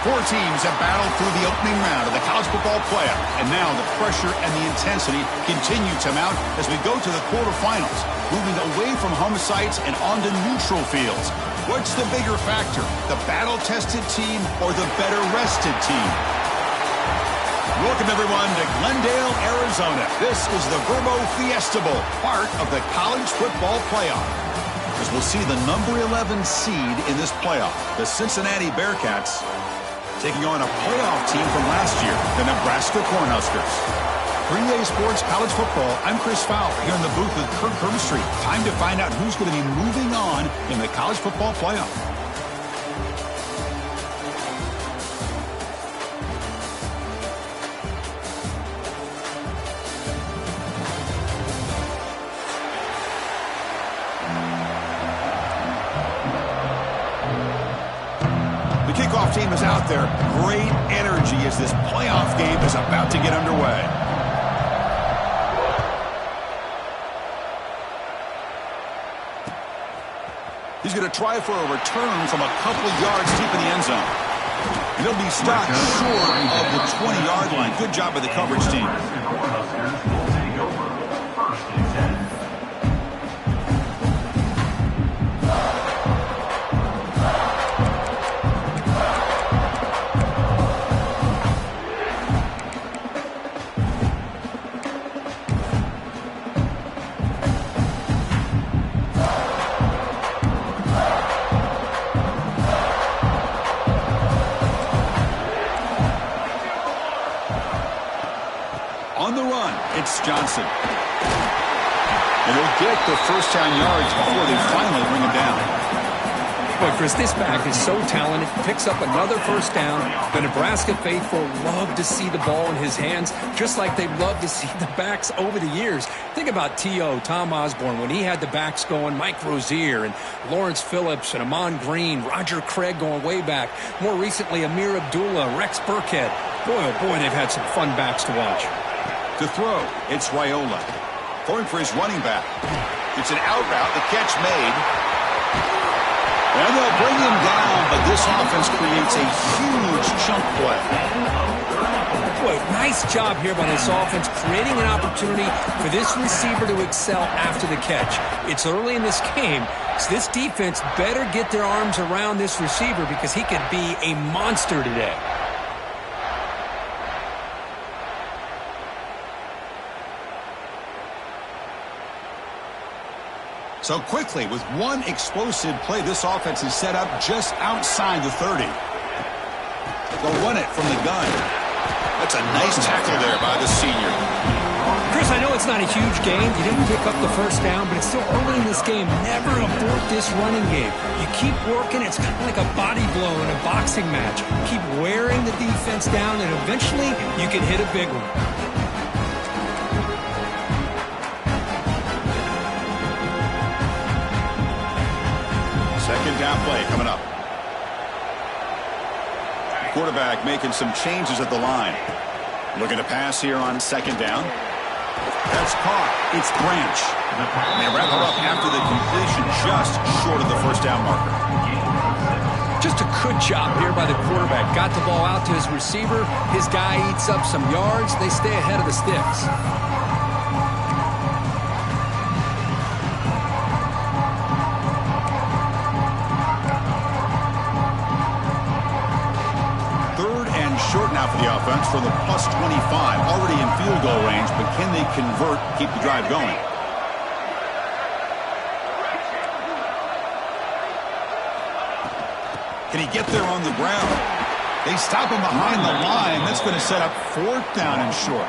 Four teams have battled through the opening round of the college football playoff, and now the pressure and the intensity continue to mount as we go to the quarterfinals, moving away from home sites and onto neutral fields. What's the bigger factor, the battle-tested team or the better-rested team? Welcome, everyone, to Glendale, Arizona. This is the Verbo Fiesta Bowl, part of the college football playoff. As we'll see the number 11 seed in this playoff, the Cincinnati Bearcats, taking on a playoff team from last year, the Nebraska Cornhuskers. For EA Sports College Football, I'm Chris Fowler here in the booth with Kirk Herbstreit. Time to find out who's going to be moving on in the college football playoff. Team is out there. Great energy as this playoff game is about to get underway. He's going to try for a return from a couple yards deep in the end zone. And he'll be stopped short of the 20-yard line. Good job by the coverage team. Johnson. And they'll get the first down yards before they finally bring him down. Boy, Chris, this back is so talented. Picks up another first down. The Nebraska faithful love to see the ball in his hands, just like they love to see the backs over the years. Think about T.O., Tom Osborne, when he had the backs going, Mike Rozier and Lawrence Phillips and Amon Green, Roger Craig going way back. More recently, Amir Abdullah, Rex Burkhead. Boy, oh boy, they've had some fun backs to watch. To throw, it's Raiola. Throwing for his running back. It's an out route, the catch made. And they'll bring him down, but this offense creates a huge chunk play. Boy, nice job here by this offense, creating an opportunity for this receiver to excel after the catch. It's early in this game, so this defense better get their arms around this receiver because he could be a monster today. So quickly, with one explosive play, this offense is set up just outside the 30. They'll run it from the gun. That's a nice tackle there by the senior. Chris, I know it's not a huge game. You didn't pick up the first down, but it's still early in this game. Never abort this running game. You keep working. It's kind of like a body blow in a boxing match. Keep wearing the defense down, and eventually you can hit a big one. Second down play coming up. Quarterback making some changes at the line. Looking to pass here on second down. That's caught. It's Branch. And they wrap it up after the completion, just short of the first down marker. Just a good job here by the quarterback. Got the ball out to his receiver. His guy eats up some yards. They stay ahead of the sticks. Short now for the offense from the plus 25. Already in field goal range, but can they convert, keep the drive going? Can he get there on the ground? They stop him behind the line. That's going to set up fourth down and short.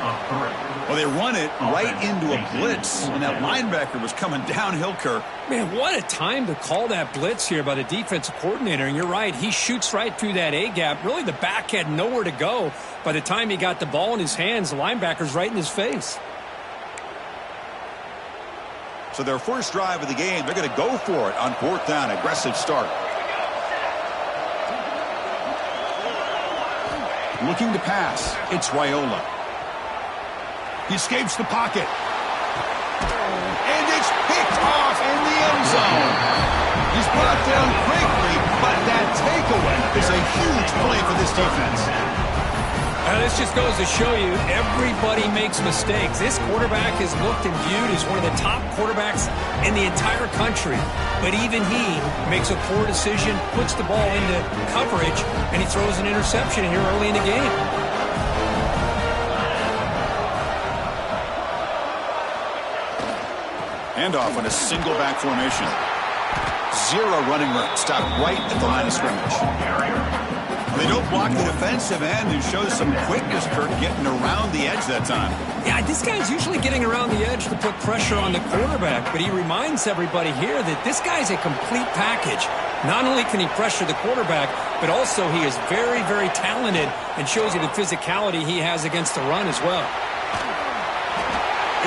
Well, they run it right into a blitz, and that linebacker was coming downhill, Kirk. Man, what a time to call that blitz here by the defensive coordinator. And you're right, he shoots right through that A-gap. Really, the back had nowhere to go. By the time he got the ball in his hands, the linebacker's right in his face. So their first drive of the game, they're going to go for it on fourth down. Aggressive start. Looking to pass. It's Raiola. He escapes the pocket. And it's picked off in the end zone. He's brought down quickly, but that takeaway is a huge play for this defense. This just goes to show you everybody makes mistakes. This quarterback is looked and viewed as one of the top quarterbacks in the entire country. But even he makes a poor decision, puts the ball into coverage, and he throws an interception here early in the game. Handoff on a single back formation. Zero running room. Stopped right at the line of scrimmage. They don't block the defensive end and shows some quickness, Kirk, getting around the edge that time. Yeah, this guy's usually getting around the edge to put pressure on the quarterback, but he reminds everybody here that this guy's a complete package. Not only can he pressure the quarterback, but also he is very, very talented and shows you the physicality he has against the run as well.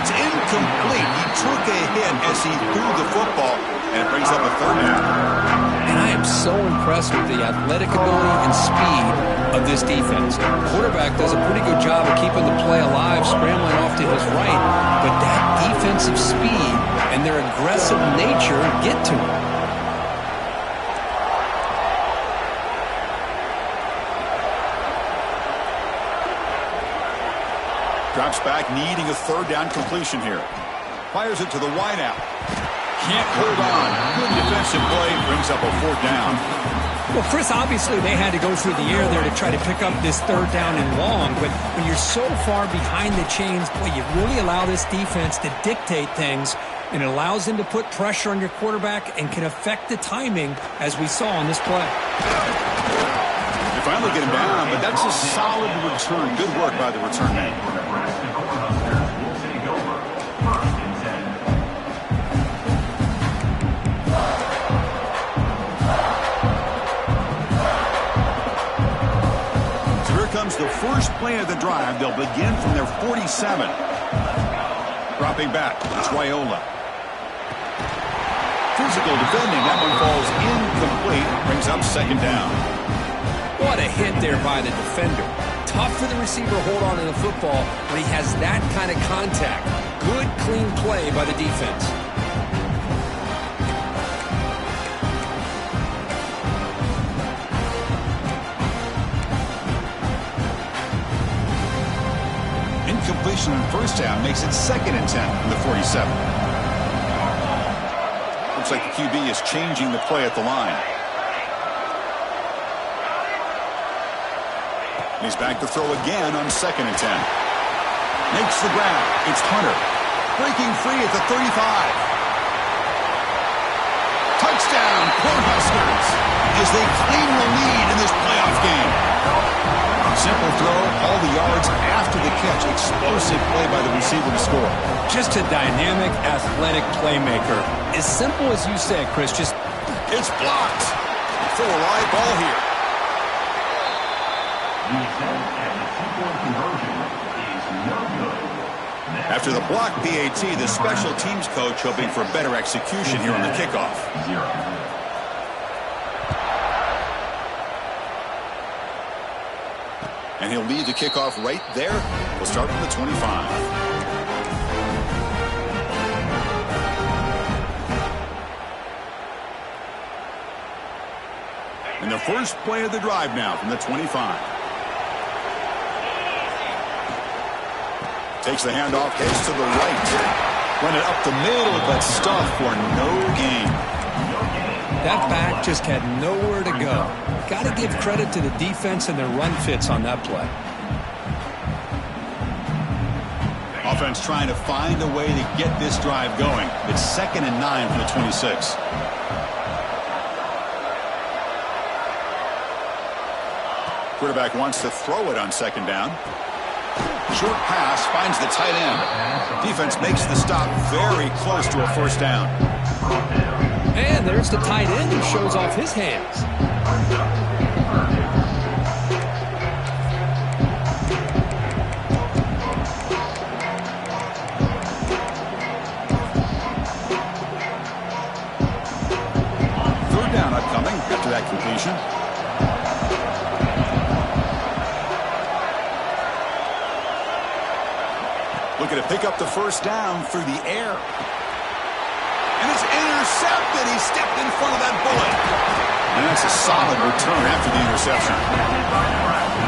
It's incomplete. He took a hit as he threw the football, and it brings up a third down. And I am so impressed with the athletic ability and speed of this defense. The quarterback does a pretty good job of keeping the play alive, scrambling off to his right, but that defensive speed and their aggressive nature get to him. Drops back, needing a third down completion here. Fires it to the wideout. Can't hold on. Good defensive play. Brings up a fourth down. Well, Chris, obviously they had to go through the air there to try to pick up this third down and long, but when you're so far behind the chains, boy, you really allow this defense to dictate things, and it allows them to put pressure on your quarterback and can affect the timing, as we saw on this play. They finally get him down, but that's a solid return. Good work by the return man. Comes the first play of the drive. They'll begin from their 47. Dropping back, it's Raiola. Physical defending. That one falls incomplete. Brings up second down. What a hit there by the defender. Tough for the receiver to hold on to the football when he has that kind of contact. Good, clean play by the defense. Completion in first down makes it 2nd and 10 from the 47. Looks like the QB is changing the play at the line. And he's back to throw again on 2nd and 10. Makes the grab. It's Hunter. Breaking free at the 35. Touchdown, Cornhuskers, as they claim the lead in this playoff game. Simple throw, all the yards after the catch. Explosive play by the receiver to score. Just a dynamic, athletic playmaker. As simple as you said, Chris, just... It's blocked. For a live ball here. After the block PAT, the special teams coach hoping for better execution here on the kickoff. And he'll lead the kickoff right there. We'll start from the 25. And the first play of the drive now from the 25. Takes the handoff, heads to the right. Run it up the middle, but stuffed for no gain. That back just had nowhere to go. Got to give credit to the defense and their run fits on that play. Offense trying to find a way to get this drive going. It's 2nd and 9 from the 26. Quarterback wants to throw it on 2nd down. Short pass finds the tight end. Defense makes the stop very close to a first down. And there's the tight end who shows off his hands. Third down upcoming after that completion. Looking to pick up the first down through the air. And it's intercepted. He stepped in front of that bullet. And that's a solid return after the interception.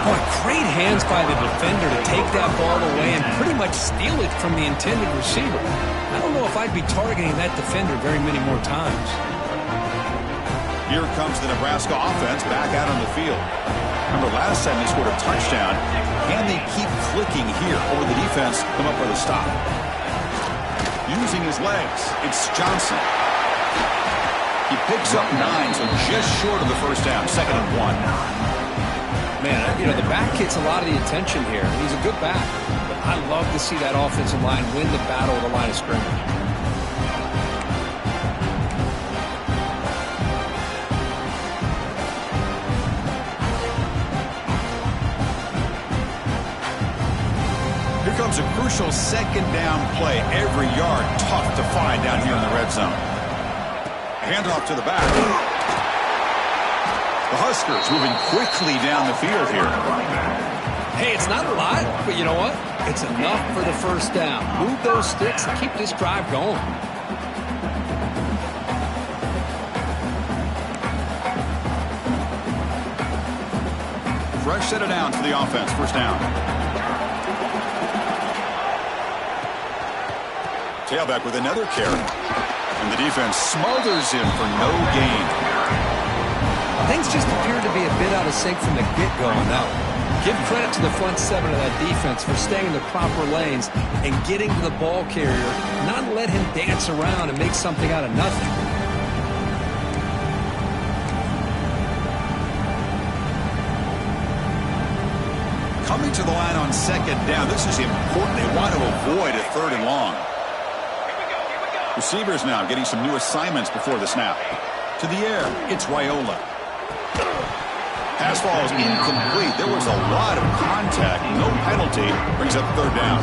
Boy, great hands by the defender to take that ball away and pretty much steal it from the intended receiver. I don't know if I'd be targeting that defender very many more times. Here comes the Nebraska offense back out on the field. Remember, last time they scored a touchdown. Can they keep clicking here, or the defense come up with a stop? Using his legs, it's Johnson. He picks up 9, so just short of the first down, 2nd and 1. Man, you know, the back gets a lot of the attention here. He's a good back, but I love to see that offensive line win the battle of the line of scrimmage. Here comes a crucial 2nd down play. Every yard tough to find down here in the red zone. Handoff to the back. The Huskers moving quickly down the field here. Hey, it's not a lot, but you know what? It's enough for the first down. Move those sticks and keep this drive going. Fresh set of downs for the offense. First down. Tailback with another carry. And the defense smothers him for no gain. Things just appeared to be a bit out of sync from the get-go on that one. Give credit to the front 7 of that defense for staying in the proper lanes and getting to the ball carrier, not let him dance around and make something out of nothing. Coming to the line on 2nd down. This is important. They want to avoid a 3rd and long. Receivers now getting some new assignments before the snap. To the air, it's Raiola. Pass falls incomplete. There was a lot of contact. No penalty. Brings up 3rd down.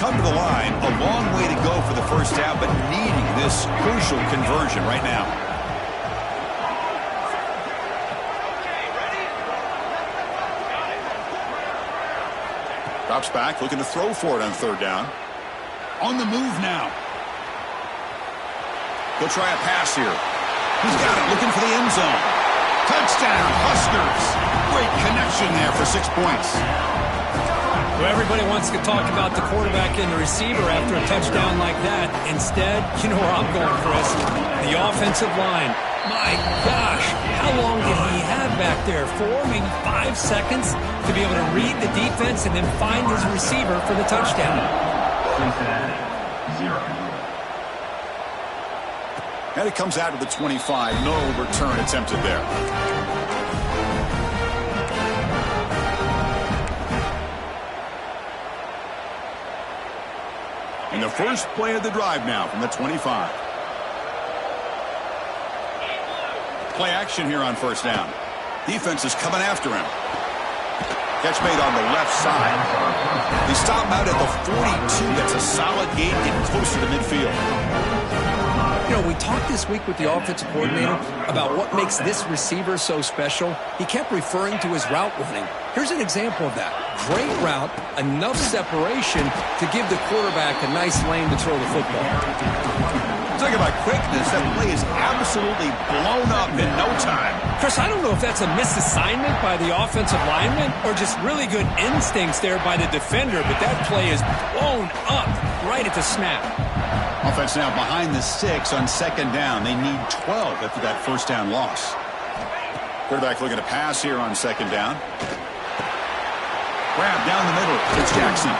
Come to the line, a long way to go for the first down, but needing this crucial conversion right now. Drops back, looking to throw for it on 3rd down. On the move now. He'll try a pass here. He's got it, looking for the end zone. Touchdown, Huskers. Great connection there for 6 points. Well, everybody wants to talk about the quarterback and the receiver after a touchdown like that. Instead, you know where I'm going, Chris. The offensive line. My gosh, how long did he have back there? 4, maybe 5 seconds to be able to read the defense and then find his receiver for the touchdown. And it comes out to the 25. No return attempted there. And the first play of the drive now from the 25. Play action here on 1st down. Defense is coming after him. Catch made on the left side. They stop out at the 42. That's a solid gain, getting closer to midfield. You know, we talked this week with the offensive coordinator about what makes this receiver so special. He kept referring to his route running. Here's an example of that. Great route, enough separation to give the quarterback a nice lane to throw the football. Talk about quickness. That play is absolutely blown up in no time. Chris, I don't know if that's a misassignment by the offensive lineman or just really good instincts there by the defender, but that play is blown up right at the snap. Offense now behind the 6 on 2nd down. They need 12 after that first down loss. Quarterback looking to pass here on 2nd down. Grab down the middle. It's Jackson.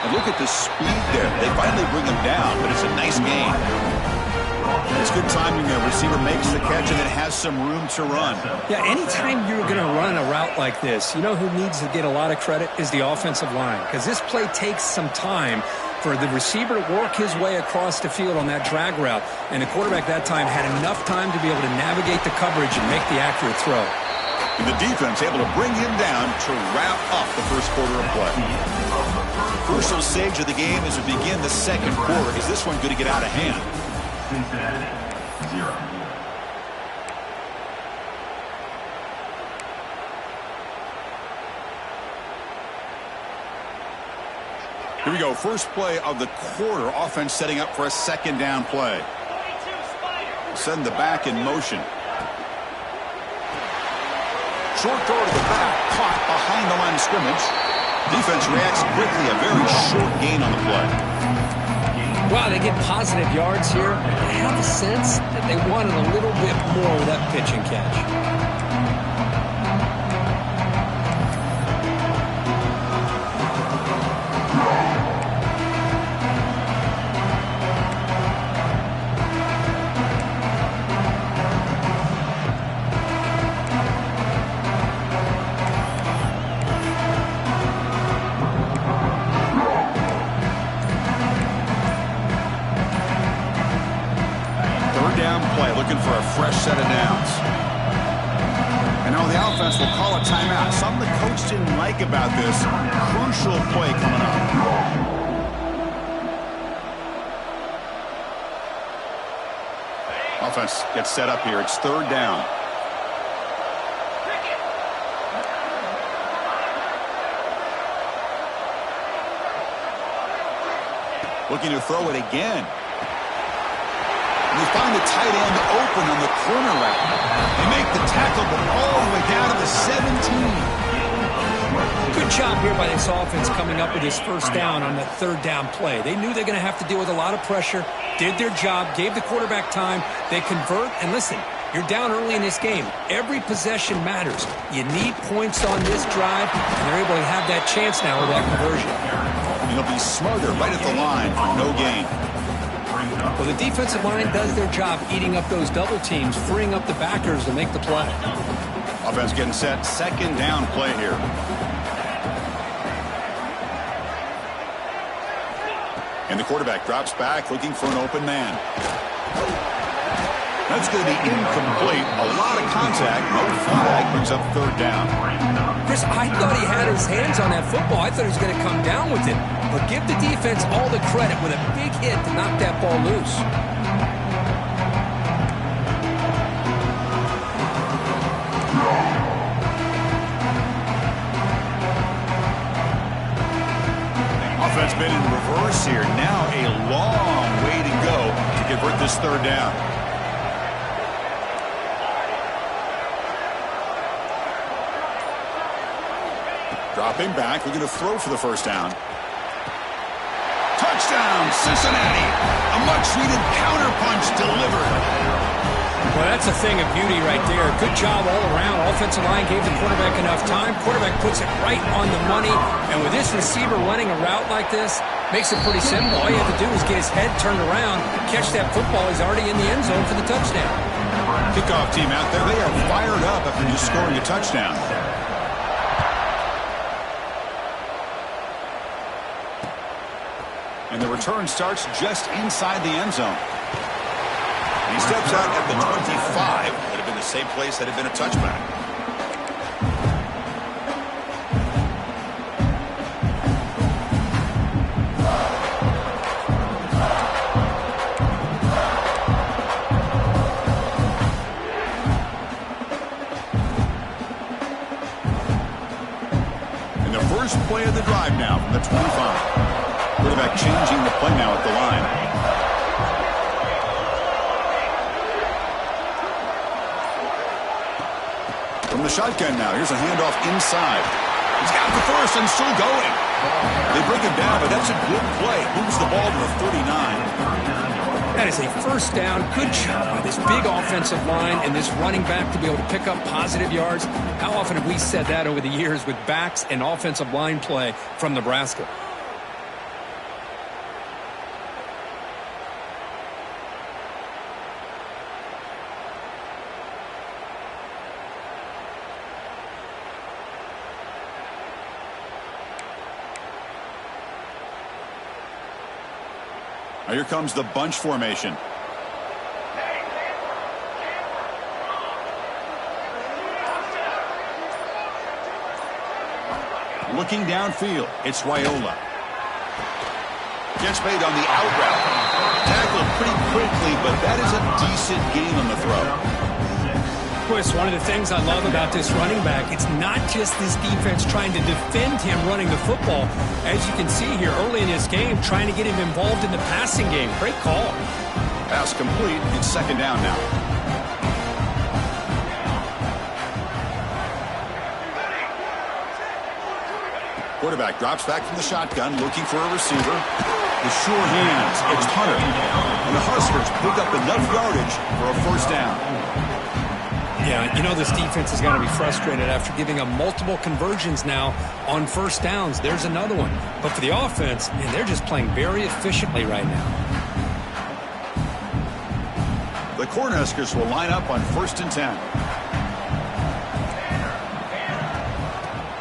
And look at the speed there. They finally bring him down, but it's a nice gain. It's good timing there. Receiver makes the catch and then has some room to run. Yeah, anytime you're going to run a route like this, you know who needs to get a lot of credit is the offensive line, because this play takes some time for the receiver to work his way across the field on that drag route, and the quarterback that time had enough time to be able to navigate the coverage and make the accurate throw. And the defense able to bring him down to wrap up the first quarter of play. Crucial stage of the game as we begin the second quarter. Is this one going to get out of hand? Cincinnati, 0. Here we go. First play of the quarter. Offense setting up for a second down play. Send the back in motion. Short throw to the back. Caught behind the line of scrimmage. Defense reacts quickly. A very short gain on the play. Wow, they get positive yards here. I have the sense that they wanted a little bit more with that pitch and catch. Looking for a fresh set of downs. And now the offense will call a timeout. Something the coach didn't like about this. Crucial play coming up. Offense gets set up here. It's third down. Looking to throw it again. They find the tight end open on the corner route. They make the tackle, but all the way down to the 17. Good job here by this offense coming up with this first down on that third down play. They knew they're going to have to deal with a lot of pressure, did their job, gave the quarterback time. They convert, and listen, you're down early in this game. Every possession matters. You need points on this drive, and they're able to have that chance now with that conversion. And they'll be smothered right at the line for no gain. Well, the defensive line does their job eating up those double teams, freeing up the backers to make the play. Offense getting set. Second down play here. And the quarterback drops back looking for an open man. That's going to be incomplete. A lot of contact. No flag. Brings up third down. Chris, I thought he had his hands on that football. I thought he was going to come down with it. But give the defense all the credit with a big hit to knock that ball loose. Offense been in reverse here. Now a long way to go to convert this third down. Dropping back, looking to throw for the first down. Touchdown, Cincinnati! A much-needed counterpunch delivered. Well, that's a thing of beauty right there. Good job all around. Offensive line gave the quarterback enough time. Quarterback puts it right on the money. And with this receiver running a route like this, makes it pretty simple. All you have to do is get his head turned around, catch that football. He's already in the end zone for the touchdown. Kickoff team out there. They are fired up after just scoring a touchdown. And the return starts just inside the end zone. He steps out at the 25. Would have been the same place had it been a touchback. And the first play of the drive now from the 25. Quarterback changing the play now at the line. From the shotgun now, here's a handoff inside. He's got the first and still going. They bring him down, but that's a good play. Moves the ball to the 39. That is a first down. Good job by this big offensive line and this running back to be able to pick up positive yards. How often have we said that over the years with backs and offensive line play from Nebraska? Now here comes the bunch formation. Looking downfield, it's Raiola. Gets made on the out route. Tackled pretty quickly, but that is a decent gain on the throw. Chris, one of the things I love about this running back, it's not just this defense trying to defend him running the football. As you can see here early in this game, trying to get him involved in the passing game. Great call. Pass complete. It's second down now. Quarterback drops back from the shotgun, looking for a receiver. The sure hands. It's Hunter. And the Huskers pick up enough yardage for a first down. Yeah, you know this defense has got to be frustrated after giving them multiple conversions now on first downs. There's another one. But for the offense, man, they're just playing very efficiently right now. The Cornhuskers will line up on 1st and 10.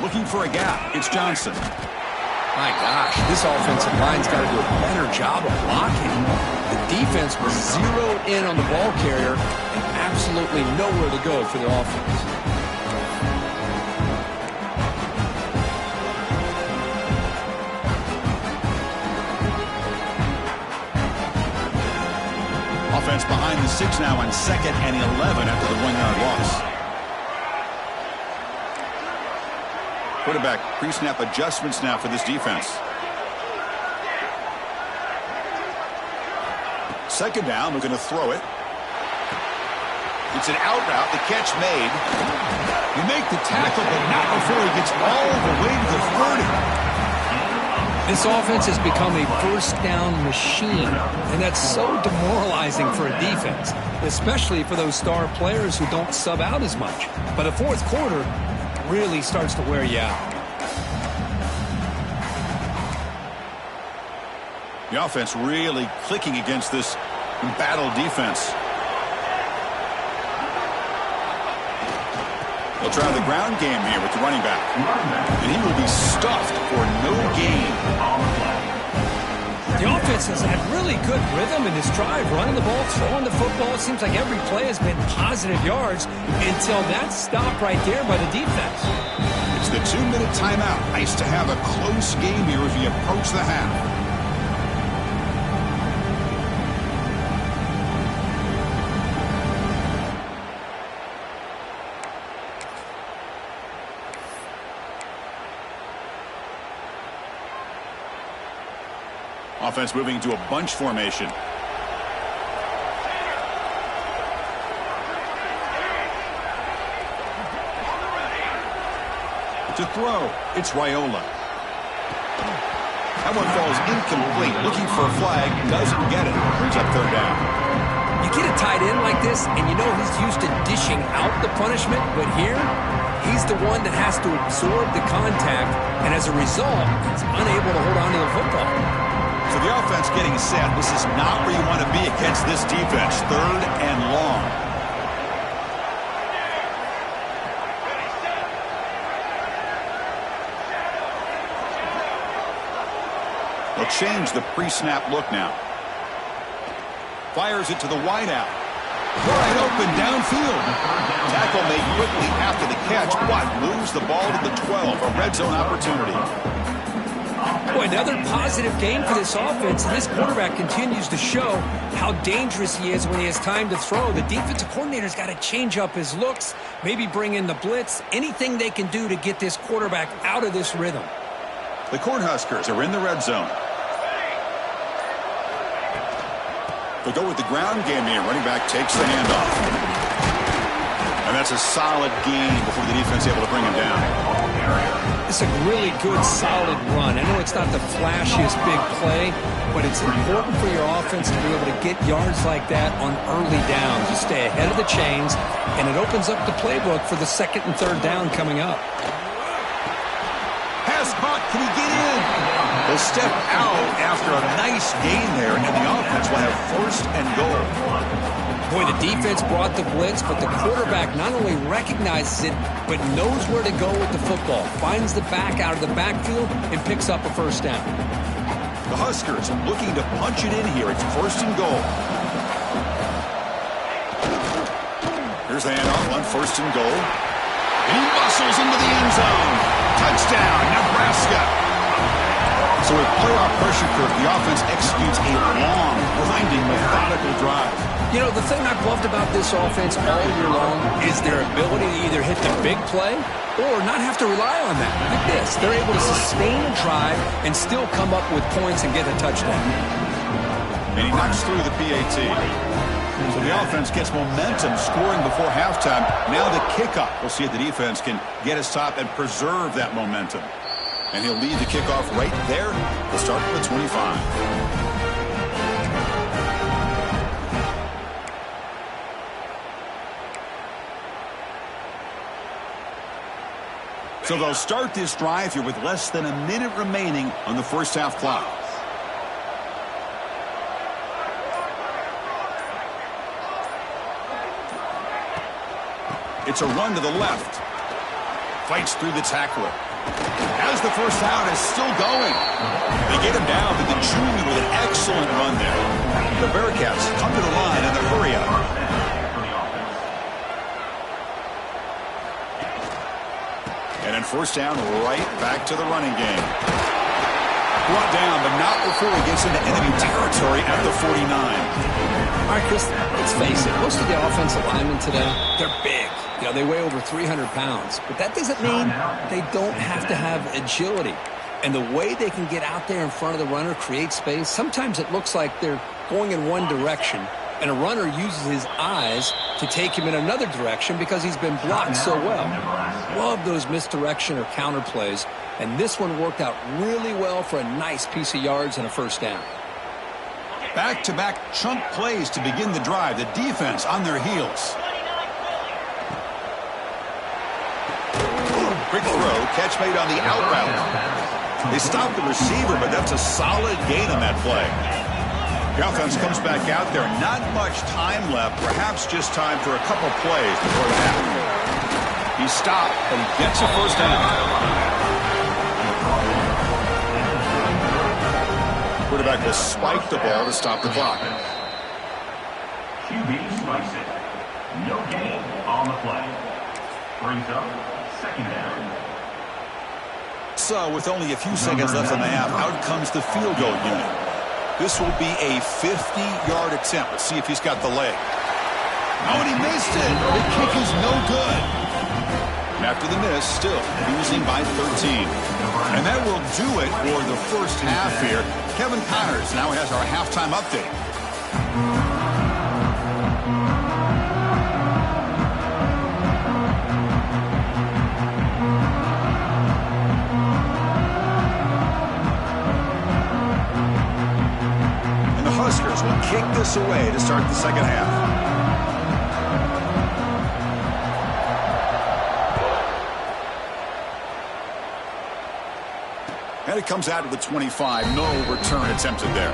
Looking for a gap. It's Johnson. My gosh, this offensive line's got to do a better job of blocking. The defense was zeroed in on the ball carrier and absolutely nowhere to go for the offense. Offense behind the 6 now on 2nd and 11 after the 1-yard loss. Quarterback pre-snap adjustments now for this defense. Second down, we're going to throw it. It's an out route, the catch made. You make the tackle, but not before he gets all the way to the 30. This offense has become a first down machine, and that's so demoralizing for a defense, especially for those star players who don't sub out as much. But the fourth quarter really starts to wear you out. The offense really clicking against this embattled defense. They'll try the ground game here with the running back. And he will be stuffed for no gain. The offense has had really good rhythm in this drive, running the ball, throwing the football. It seems like every play has been positive yards until that stop right there by the defense. It's the 2-minute timeout. Nice to have a close game here as we approach the half. Offense moving to a bunch formation. To throw, it's Raiola. That one falls incomplete. Looking for a flag, doesn't get it. Brings up third down. You get a tight end like this, and you know he's used to dishing out the punishment, but here, he's the one that has to absorb the contact, and as a result, he's unable to hold on to the football. So the offense getting set. This is not where you want to be against this defense. 3rd and long. They'll change the pre-snap look now. Fires it to the wideout. Wide open downfield. Tackle made quickly after the catch, but moves the ball to the 12. A red zone opportunity. Boy, another positive game for this offense, and this quarterback continues to show how dangerous he is when he has time to throw. The defensive coordinator's got to change up his looks, maybe bring in the blitz, anything they can do to get this quarterback out of this rhythm. The Cornhuskers are in the red zone. They go with the ground game here. Running back takes the handoff. And that's a solid gain before the defense is able to bring him down. It's a really good, solid run. I know it's not the flashiest big play, but it's important for your offense to be able to get yards like that on early downs. You stay ahead of the chains, and it opens up the playbook for the 2nd and 3rd down coming up. Pass caught. Can he get in? They'll step out after a nice gain there, and the offense will have 1st and goal. Boy, the defense brought the blitz, but the quarterback not only recognizes it, but knows where to go with the football. Finds the back out of the backfield and picks up a first down. The Huskers looking to punch it in here. It's 1st and goal. Here's the handoff on 1st and goal. And he muscles into the end zone. Touchdown, Nebraska. So with playoff pressure curve, the offense executes a long, grinding, methodical drive. You know, the thing I've loved about this offense all year long is their ability to either hit the big play or not have to rely on that. Like this, they're able to sustain a drive and still come up with points and get a touchdown. And he knocks through the PAT. So the offense gets momentum scoring before halftime. Now the kickoff. We'll see if the defense can get his top and preserve that momentum. And he'll lead the kickoff right there to start with 25. So they'll start this drive here with less than a minute remaining on the first half clock. It's a run to the left. Fights through the tackler. As the first down is still going. They get him down to the junior with an excellent run there. The Bearcats come to the line in the hurry up. And then first down, right back to the running game. Brought down, but not before he gets into enemy territory at the 49. All right, Chris, let's face it. Most of the offensive linemen today, they're big. You know, they weigh over 300 pounds. But that doesn't mean they don't have to have agility. And the way they can get out there in front of the runner, create space, sometimes it looks like they're going in one direction, and a runner uses his eyes to take him in another direction because he's been blocked so well. Love those misdirection or counter plays, and this one worked out really well for a nice piece of yards and a first down. Back-to-back chunk plays to begin the drive. The defense on their heels. Quick throw, catch made on the out route. They stopped the receiver, but that's a solid gain on that play. The offense comes back out there. Not much time left. Perhaps just time for a couple plays before the half. He stopped, and he gets a first down. Quarterback will spike the ball to stop the clock. QB spikes it. No gain on the play. Brings up second down. So, with only a few seconds left in the half, out comes the field goal unit. This will be a 50-yard attempt. Let's see if he's got the leg. Oh, and he missed it. The kick is no good. And after the miss, still losing by 13. And that will do it for the first half here. Kevin Connors now has our halftime update. Huskers will kick this away to start the second half. And it comes out to the 25. No return attempted there.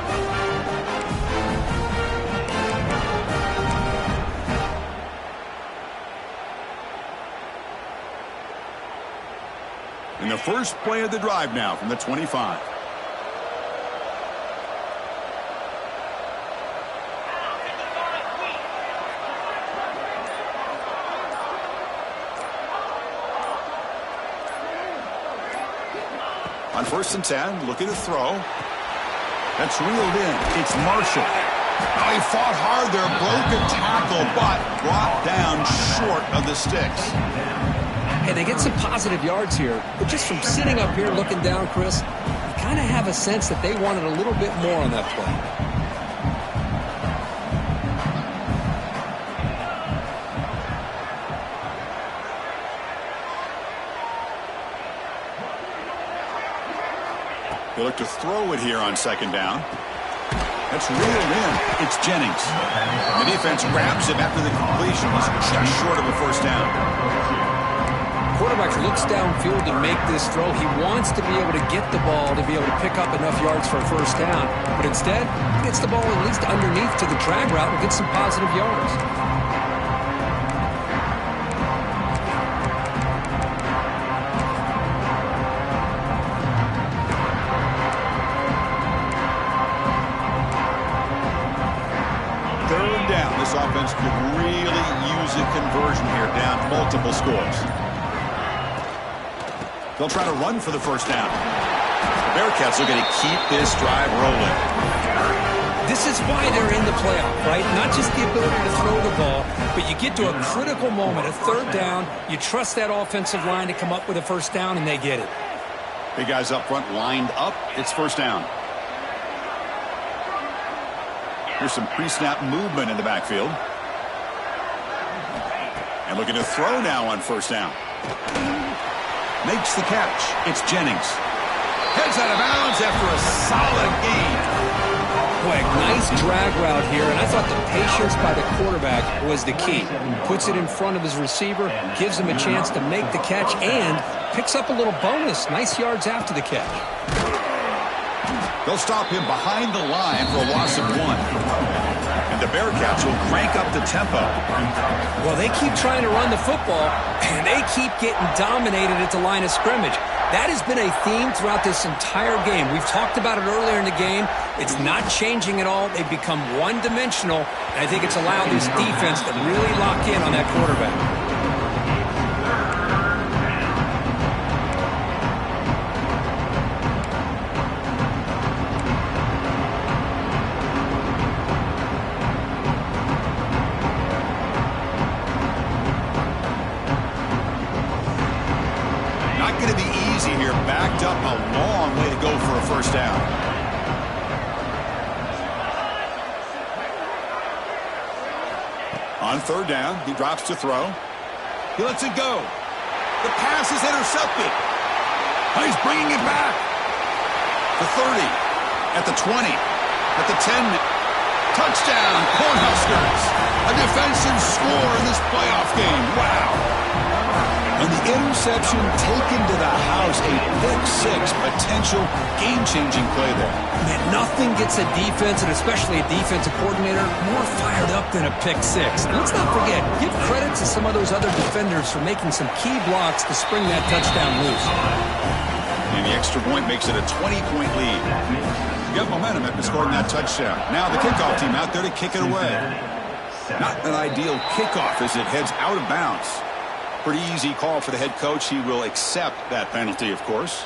And the first play of the drive now from the 25. On 1st and 10, looking to throw. That's reeled in. It's Marshall. Oh, he fought hard there, broke a tackle, but brought down short of the sticks. Hey, they get some positive yards here, but just from sitting up here looking down, Chris, you kind of have a sense that they wanted a little bit more on that play. They look to throw it here on second down. That's reeled in. It's Jennings. The defense grabs him after the completion. He's just short of a first down. Quarterback looks downfield to make this throw. He wants to be able to get the ball to be able to pick up enough yards for a first down. But instead, he gets the ball at least underneath to the drag route and gets some positive yards. This offense could really use a conversion here, down multiple scores. They'll try to run for the first down. The Bearcats looking to keep this drive rolling. This is why they're in the playoff, right? Not just the ability to throw the ball, but you get to a critical moment, a third down. You trust that offensive line to come up with a first down, and they get it. Big guys up front lined up. It's first down. Here's some pre-snap movement in the backfield. And looking to throw now on first down. Makes the catch. It's Jennings. Heads out of bounds after a solid gain. Boy, nice drag route here, and I thought the patience by the quarterback was the key. Puts it in front of his receiver, gives him a chance to make the catch, and picks up a little bonus. Nice yards after the catch. They'll stop him behind the line for a loss of 1. And the Bearcats will crank up the tempo. Well, they keep trying to run the football, and they keep getting dominated at the line of scrimmage. That has been a theme throughout this entire game. We've talked about it earlier in the game. It's not changing at all. They've become one-dimensional, and I think it's allowed this defense to really lock in on that quarterback. Up a long way to go for a first down. On third down, he drops to throw. He lets it go. The pass is intercepted. He's bringing it back. The 30, at the 20, at the 10. Touchdown, Cornhuskers. A defensive score in this playoff game. Wow. And the interception taken to the house, a pick-6 potential game-changing play there. Man, nothing gets a defense, and especially a defensive coordinator, more fired up than a pick-6. And let's not forget, give credit to some of those other defenders for making some key blocks to spring that touchdown loose. And the extra point makes it a 20-point lead. You got momentum after scoring that touchdown. Now the kickoff team out there to kick it away. Not an ideal kickoff as it heads out of bounds. Pretty easy call for the head coach. He will accept that penalty, of course.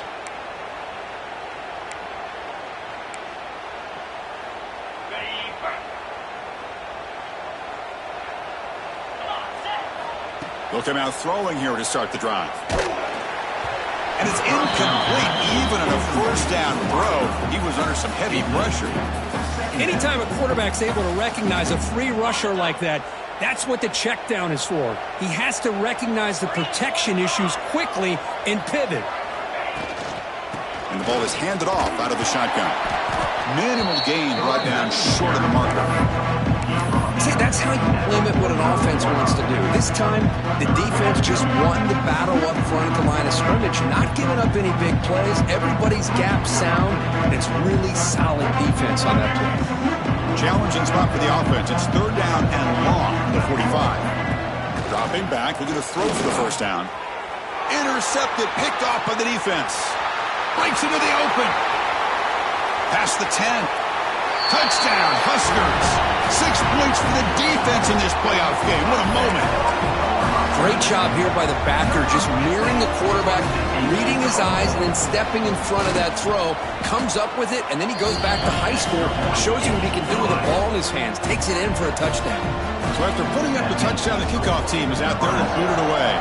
They'll come out throwing here to start the drive. And it's incomplete. Even on a first down throw, he was under some heavy pressure. Anytime a quarterback's able to recognize a free rusher like that, that's what the check down is for. He has to recognize the protection issues quickly and pivot. And the ball is handed off out of the shotgun. Minimal gain brought down short of the marker. See, that's how you limit what an offense wants to do. This time, the defense just won the battle up front at the line of scrimmage, not giving up any big plays. Everybody's gap sound, and it's really solid defense on that play. Challenging spot for the offense. It's third down and long to the 45. Dropping back, looking to throw for the first down. Intercepted, picked off by the defense. Breaks into the open. Past the 10. Touchdown, Huskers. 6 points for the defense in this playoff game. What a moment. Great job here by the backer, just mirroring the quarterback, reading his eyes, and then stepping in front of that throw. Comes up with it, and then he goes back to high school, shows you what he can do with a ball in his hands, takes it in for a touchdown. So after putting up the touchdown, the kickoff team is out there to boot it away.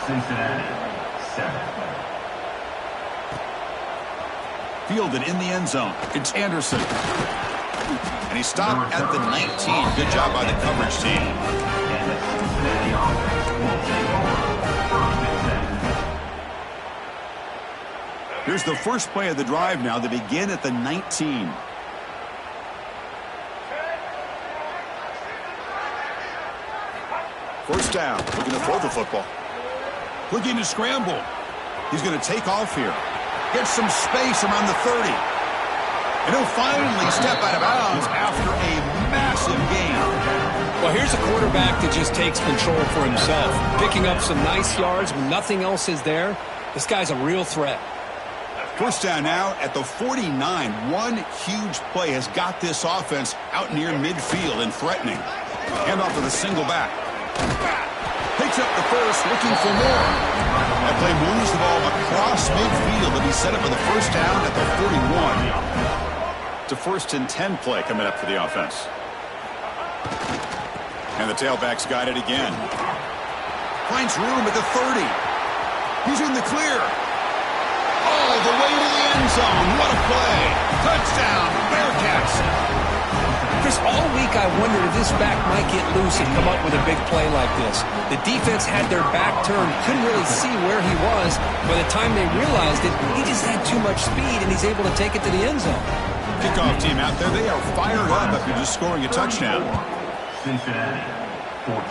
Cincinnati, 7. Fielded in the end zone. It's Anderson. And he stopped at the 19. Good job by the coverage team. And the Cincinnati offense will take over from Here's the first play of the drive now. They begin at the 19. First down. Looking to throw the football. Looking to scramble. He's going to take off here. Get some space around the 30. And he'll finally step out of bounds after a massive gain. Well, here's a quarterback that just takes control for himself. Picking up some nice yards when nothing else is there. This guy's a real threat. First down now at the 49. One huge play has got this offense out near midfield and threatening. Hand off to the single back. Picks up the first, looking for more. That play moves the ball across midfield. It'll be He's set up for the first down at the 41. It's a 1st and 10 play coming up for the offense. And the tailback's got it again. Finds room at the 30. He's in the clear. All the way to the end zone. What a play. Touchdown, Bearcats. Chris, all week I wondered if this back might get loose and come up with a big play like this. The defense had their back turned, couldn't really see where he was. By the time they realized it, he just had too much speed, and he's able to take it to the end zone. Kickoff team out there, they are fired up after just scoring a touchdown. Cincinnati, 14.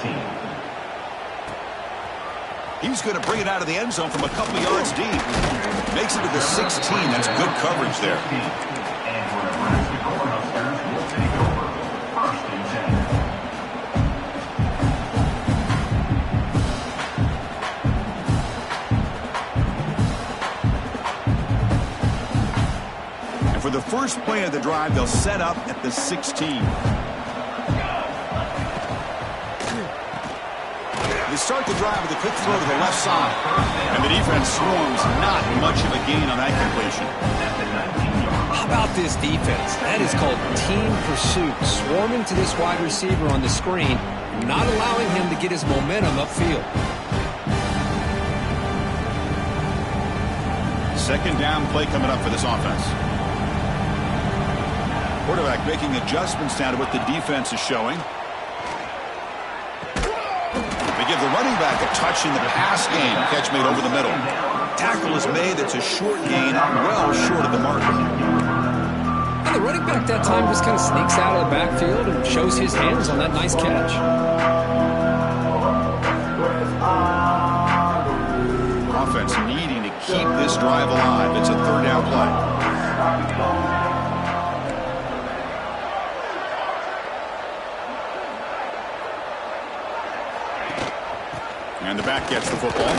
He's going to bring it out of the end zone from a couple of yards deep. Makes it to the 16. That's good coverage there. And for Nebraska Cornhuskers will take over 1st and 10. And for the first play of the drive, they'll set up at the 16. They start the drive with a quick throw to the left side. And the defense swarms, not much of a gain on that completion. How about this defense? That is called team pursuit. Swarming to this wide receiver on the screen, not allowing him to get his momentum upfield. 2nd down play coming up for this offense. Quarterback making adjustments down to what the defense is showing. Give the running back a touch in the pass game. Catch made over the middle. Tackle is made. It's a short gain, well short of the marker. And the running back that time just kind of sneaks out of the backfield and shows his hands on that nice catch. Offense needing to keep this drive alive. It's a 3rd down play. And the back gets the football.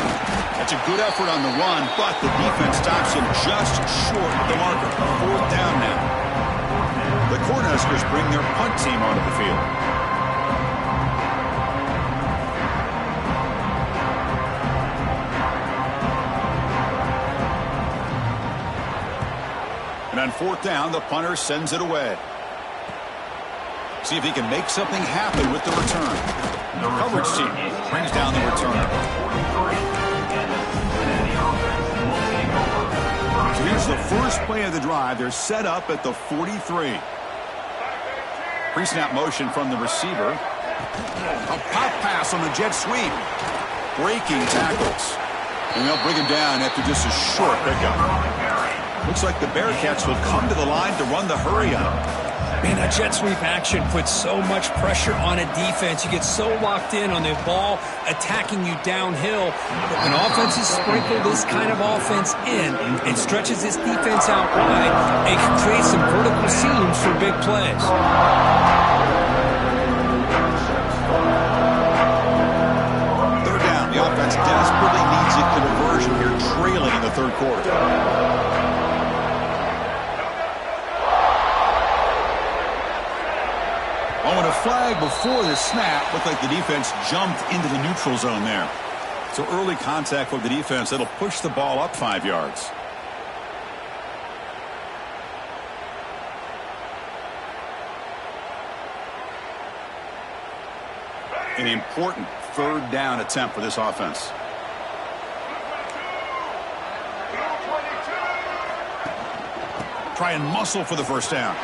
That's a good effort on the run, but the defense stops him just short of the marker. 4th down now. The Cornhuskers bring their punt team onto the field. And on 4th down, the punter sends it away. See if he can make something happen with the return. The coverage team brings down the return. So here's the first play of the drive. They're set up at the 43. Pre-snap motion from the receiver. A pop pass on the jet sweep. Breaking tackles. And they'll bring him down after just a short pickup. Looks like the Bearcats will come to the line to run the hurry up. Man, that jet sweep action puts so much pressure on a defense. You get so locked in on the ball attacking you downhill. But when offenses sprinkle this kind of offense in and stretches this defense out wide, it can create some vertical seams for big plays. 3rd down. The offense desperately needs a conversion here, trailing in the 3rd quarter. Oh, and a flag before the snap. Looked like the defense jumped into the neutral zone there. So early contact with the defense. That'll push the ball up 5 yards. An important 3rd down attempt for this offense. Try and muscle for the 1st down.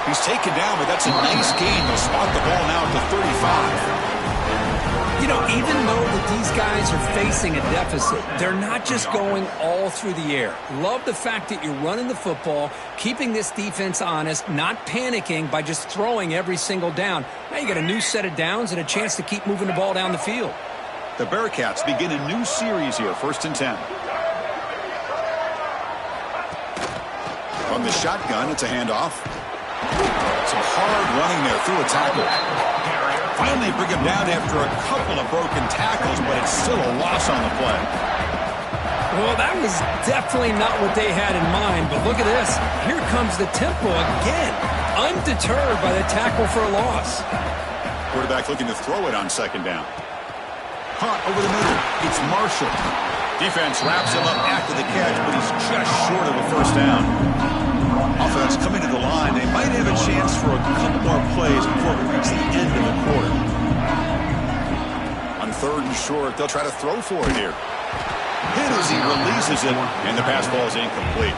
He's taken down, but that's a nice gain. They'll spot the ball now at the 35. You know, even though that these guys are facing a deficit, they're not just going all through the air. Love the fact that you're running the football, keeping this defense honest, not panicking by just throwing every single down. Now you got a new set of downs and a chance to keep moving the ball down the field. The Bearcats begin a new series here, 1st and 10. From the shotgun, it's a handoff. Some hard running there through a tackle. Finally bring him down after a couple of broken tackles, but it's still a loss on the play. Well, that was definitely not what they had in mind, but look at this. Here comes the tempo again. Undeterred by the tackle for a loss. Quarterback looking to throw it on 2nd down. Hot over the middle. It's Marshall. Defense wraps him up after the catch, but he's just short of a first down. Offense coming to the line. They might have a chance for a couple more plays before we reach the end of the quarter. On 3rd and short, they'll try to throw for it here. Hit as he releases it, and the pass ball is incomplete.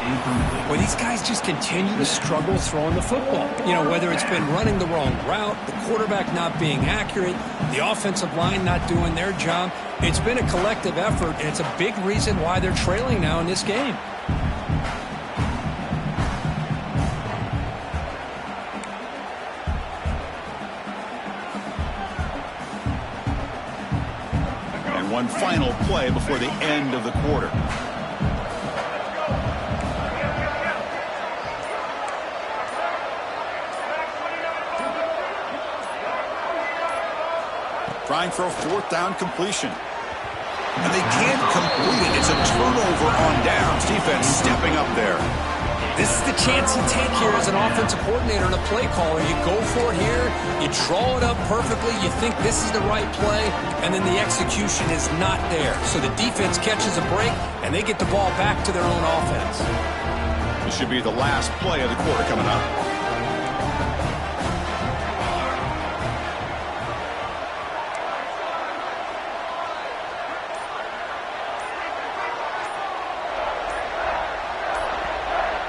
Well, these guys just continue to struggle throwing the football. You know, whether it's been running the wrong route, the quarterback not being accurate, the offensive line not doing their job. It's been a collective effort, and it's a big reason why they're trailing now in this game. One final play before the end of the quarter. Trying for a 4th down completion. And they can't complete it. It's a turnover on downs. Defense stepping up there. This is the chance you take here as an offensive coordinator and a play caller. You go for it here, you draw it up perfectly, you think this is the right play, and then the execution is not there. So the defense catches a break, and they get the ball back to their own offense. This should be the last play of the quarter coming up.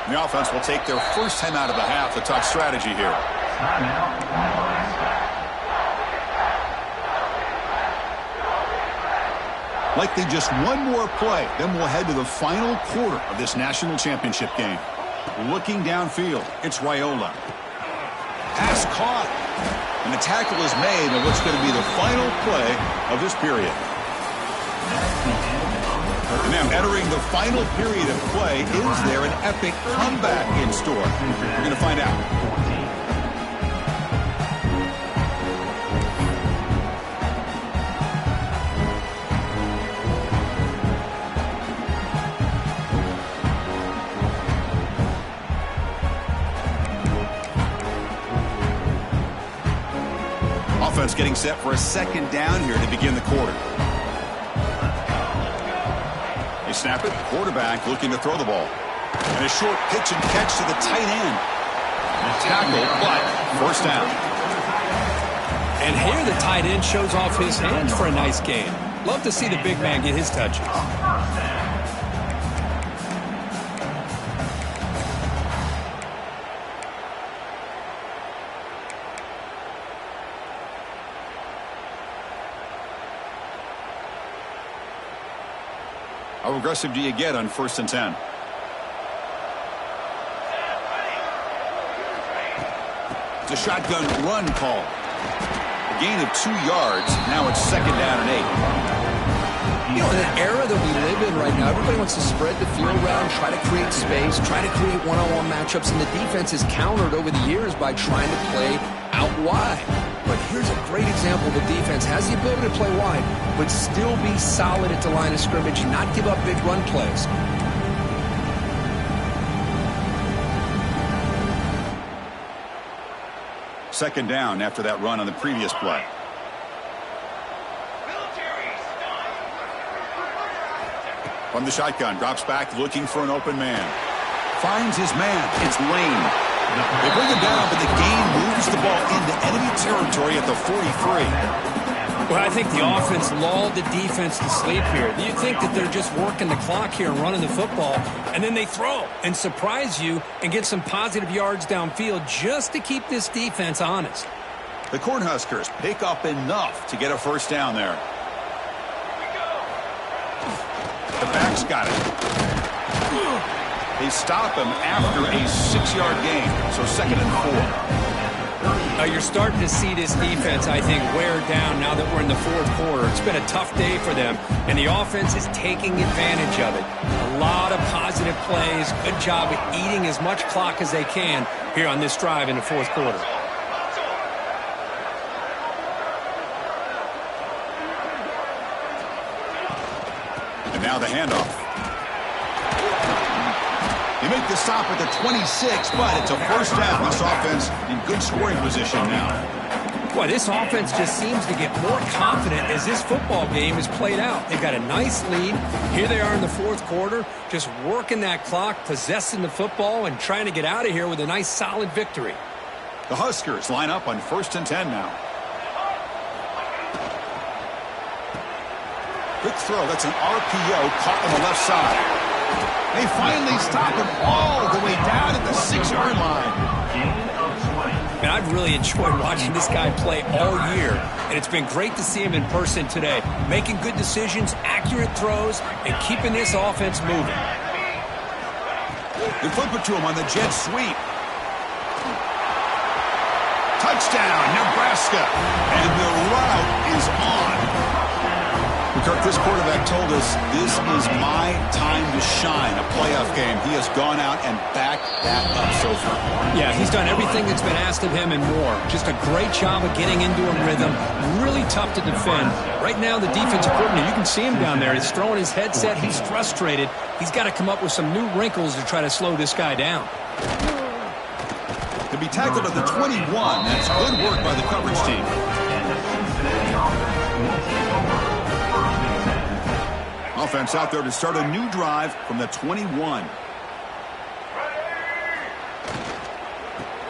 The offense will take their first time out of the half to talk strategy here. Likely just one more play, then we'll head to the final quarter of this national championship game. Looking downfield, it's Raiola. Pass caught, and the tackle is made on what's going to be the final play of this period. And now entering the final period of play, is there an epic comeback in store? We're going to find out. Offense getting set for a 2nd down here to begin the quarter. They snap it, quarterback looking to throw the ball. And a short pitch and catch to the tight end. Tackle, but 1st down. And here the tight end shows off his hands for a nice game. Love to see the big man get his touches. How aggressive do you get on 1st and 10? It's a shotgun run call. A gain of 2 yards. Now it's 2nd down and 8. You know, in an era that we live in right now, everybody wants to spread the field around, try to create space, try to create one-on-one matchups, and the defense is countered over the years by trying to play out wide. But here's a great example. The defense has the ability to play wide, but still be solid at the line of scrimmage and not give up big run plays. Second down after that run on the previous play. From the shotgun, drops back looking for an open man. Finds his man. It's Lane. They bring him down, but the gain moves the ball into enemy territory at the 43. Well, I think the offense lulled the defense to sleep here. You think that they're just working the clock here and running the football, and then they throw and surprise you and get some positive yards downfield just to keep this defense honest. The Cornhuskers pick up enough to get a 1st down there. The back's got it. They stop him after a 6-yard gain, so 2nd and 4. You're starting to see this defense, I think, wear down now that we're in the 4th quarter. It's been a tough day for them, and the offense is taking advantage of it. A lot of positive plays. Good job at eating as much clock as they can here on this drive in the 4th quarter. And now the handoff. They make the stop at the 26, but it's a 1st down. This offense in good scoring position now. Boy, this offense just seems to get more confident as this football game is played out. They've got a nice lead. Here they are in the fourth quarter, just working that clock, possessing the football, and trying to get out of here with a nice, solid victory. The Huskers line up on 1st and 10 now. Quick throw. That's an RPO caught on the left side. They finally stop him all the way down at the 6-yard line. And I've really enjoyed watching this guy play all year, and it's been great to see him in person today, making good decisions, accurate throws, and keeping this offense moving. They flip it to him on the jet sweep. Touchdown, Nebraska, and the route is on. Kirk, this quarterback told us this is my time to shine, a playoff game. He has gone out and backed that up so far. Yeah, he's done everything that's been asked of him and more. Just a great job of getting into a rhythm. Really tough to defend. Right now, the defensive coordinator, you can see him down there. He's throwing his headset. He's frustrated. He's got to come up with some new wrinkles to try to slow this guy down. To be tackled at the 21, that's good work by the coverage team. Offense out there to start a new drive from the 21.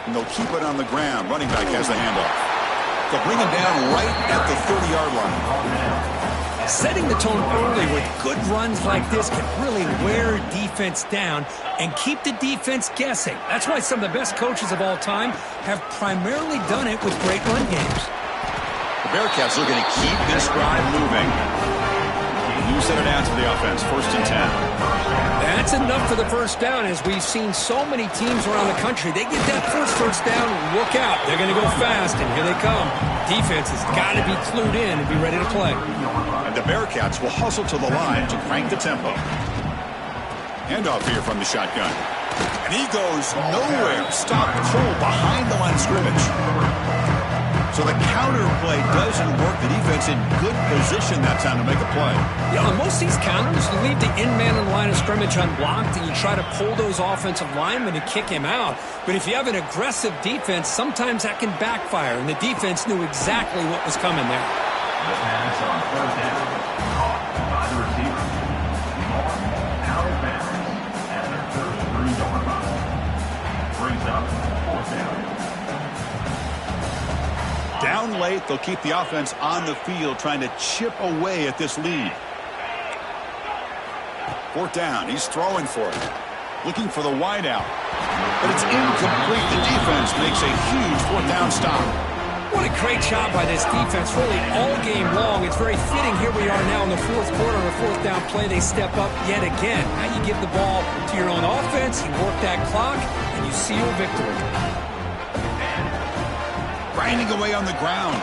And they'll keep it on the ground. Running back has the handoff. They'll bring him down right at the 30-yard line. Setting the tone early with good runs like this can really wear defense down and keep the defense guessing. That's why some of the best coaches of all time have primarily done it with great run games. The Bearcats looking to keep this drive moving. You set it down to the offense, 1st and 10. That's enough for the first down, as we've seen so many teams around the country. They get that first down, look out. They're going to go fast, and here they come. Defense has got to be clued in and be ready to play. And the Bearcats will hustle to the line to crank the tempo. Handoff here from the shotgun. And he goes nowhere. Stop cold behind the line of scrimmage. So the counter play doesn't work. The defense in good position that time to make a play. Yeah, on most of these counters, you leave the in-man in the line of scrimmage unblocked, and you try to pull those offensive linemen to kick him out. But if you have an aggressive defense, sometimes that can backfire, and the defense knew exactly what was coming there. The pass on 3rd down, caught by the receiver. Out of bounds at their 33-yard line. Brings up 4th down. Down late, they'll keep the offense on the field trying to chip away at this lead. 4th down, he's throwing for it. Looking for the wide out. But it's incomplete. The defense makes a huge 4th down stop. What a great job by this defense, really all game long. It's very fitting. Here we are now in the fourth quarter, a 4th down play. They step up yet again. Now you give the ball to your own offense, you work that clock, and you seal victory. Grinding away on the ground.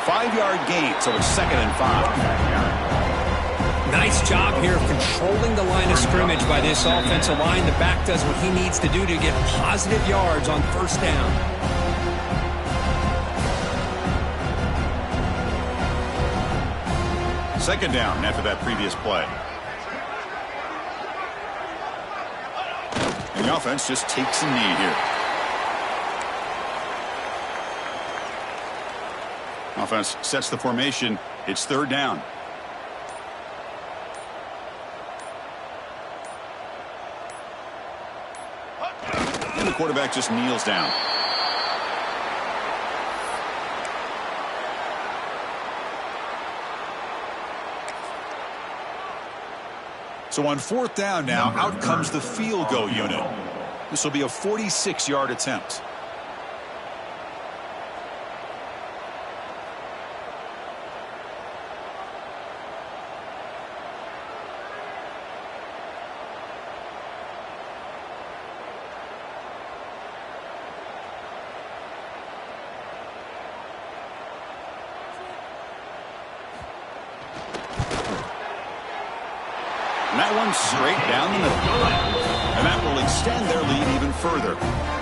5-yard gain, so it's 2nd and 5. Nice job here of controlling the line of scrimmage by this offensive line. The back does what he needs to do to get positive yards on 1st down. Second down after that previous play. And the offense just takes a knee here. Offense sets the formation. It's 3rd down. And the quarterback just kneels down. So on 4th down now, out comes the field goal unit. This will be a 46-yard attempt. And that one straight down the middle. And that will extend their lead even further.